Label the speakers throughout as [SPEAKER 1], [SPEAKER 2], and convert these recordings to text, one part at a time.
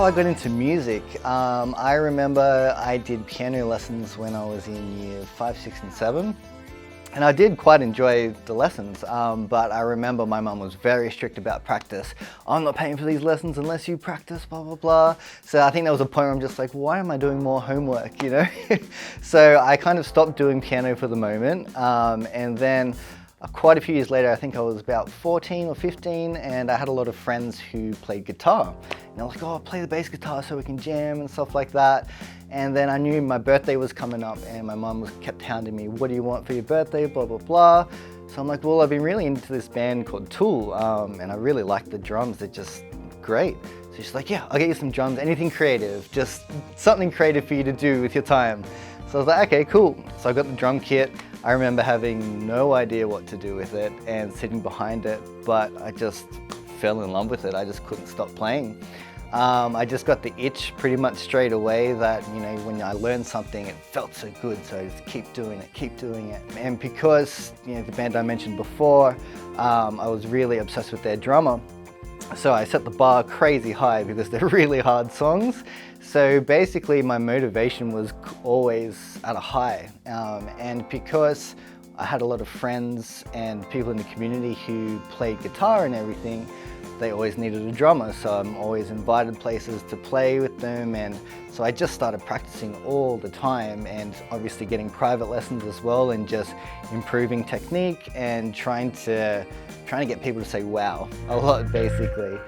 [SPEAKER 1] I got into music. I remember I did piano lessons when I was in year 5, 6 and 7. And I did quite enjoy the lessons, but I remember my mum was very strict about practice. I'm not paying for these lessons unless you practice, blah, blah, blah. So I think there was a point where I'm just like, why am I doing more homework, you know? So I kind of stopped doing piano for the moment. And then quite a few years later, I think I was about 14 or 15, and I had a lot of friends who played guitar. And I was like, oh, I'll play the bass guitar so we can jam and stuff like that. And then I knew my birthday was coming up and my mum kept hounding me, what do you want for your birthday, blah, blah, blah. So I'm like, well, I've been really into this band called Tool, and I really like the drums, they're just great. So she's like, yeah, I'll get you some drums, anything creative, just something creative for you to do with your time. So I was like, okay, cool. So I got the drum kit. I remember having no idea what to do with it and sitting behind it, but I just fell in love with it. I just couldn't stop playing. I just got the itch pretty much straight away that, you know, when I learned something, it felt so good, so I just keep doing it. And because, you know, the band I mentioned before, I was really obsessed with their drummer. So I set the bar crazy high because they're really hard songs. So basically my motivation was always at a high. And because I had a lot of friends and people in the community who played guitar and everything, they always needed a drummer. So I'm always invited places to play with them. And so I just started practicing all the time and obviously getting private lessons as well and just improving technique and trying to get people to say wow a lot, basically.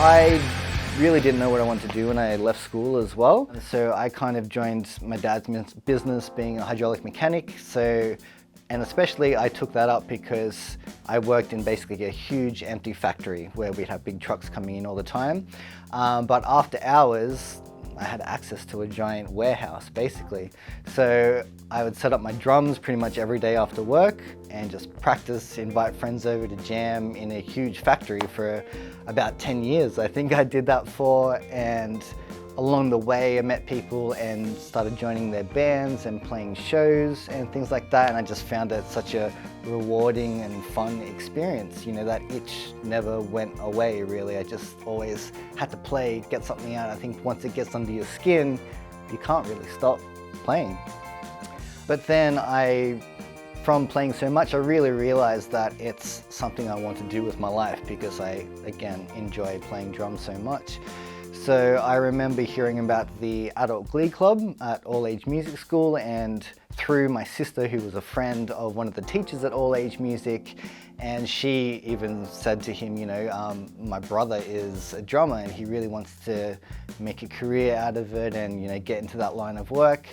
[SPEAKER 1] I really didn't know what I wanted to do when I left school as well. So I kind of joined my dad's business being a hydraulic mechanic. And especially I took that up because I worked in basically a huge empty factory where we'd have big trucks coming in all the time. But after hours, I had access to a giant warehouse basically. So I would set up my drums pretty much every day after work and just practice, invite friends over to jam in a huge factory for about 10 years. I think I did that for, and along the way I met people and started joining their bands and playing shows and things like that, and I just found it such a rewarding and fun experience. You know, that itch never went away really. I just always had to play, get something out. I think once it gets under your skin, you can't really stop playing. But then from playing so much, I really realized that it's something I want to do with my life because I, again, enjoy playing drums so much. So I remember hearing about the Adult Glee Club at All Age Music School, and through my sister, who was a friend of one of the teachers at All Age Music, and she even said to him, you know, my brother is a drummer and he really wants to make a career out of it and, you know, get into that line of work.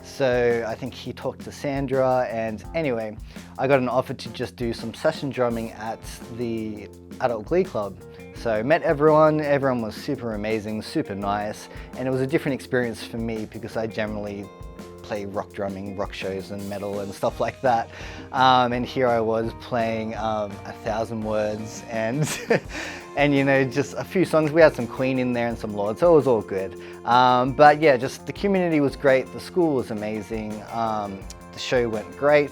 [SPEAKER 1] So I think he talked to Sandra, and anyway, I got an offer to just do some session drumming at the Adult Glee Club. So met everyone was super amazing, super nice, and it was a different experience for me because I generally play rock drumming, rock shows and metal and stuff like that. And here I was playing 1,000 words and and you know, just a few songs. We had some Queen in there and some Lord, so it was all good. But yeah, just the community was great, the school was amazing, the show went great.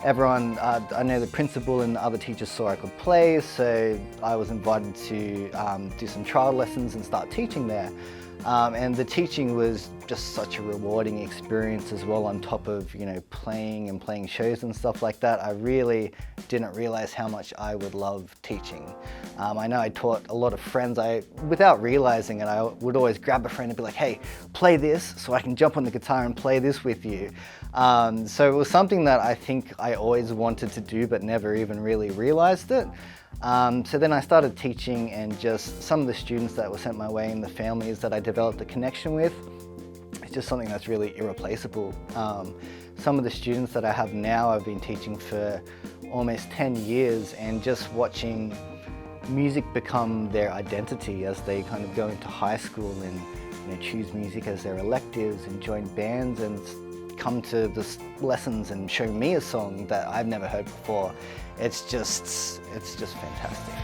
[SPEAKER 1] Everyone, I know the principal and the other teachers saw I could play, so I was invited to do some trial lessons and start teaching there. And the teaching was just such a rewarding experience as well, on top of, you know, playing shows and stuff like that. I really didn't realize how much I would love teaching. I know I taught a lot of friends. Without realizing it, I would always grab a friend and be like, hey, play this so I can jump on the guitar and play this with you. So it was something that I think I always wanted to do but never even really realized it. So then I started teaching, and just some of the students that were sent my way and the families that I developed a connection with, it's just something that's really irreplaceable. Some of the students that I have now, I've been teaching for almost 10 years, and just watching music become their identity as they kind of go into high school and, you know, choose music as their electives and join bands and come to the lessons and show me a song that I've never heard before. It's just fantastic.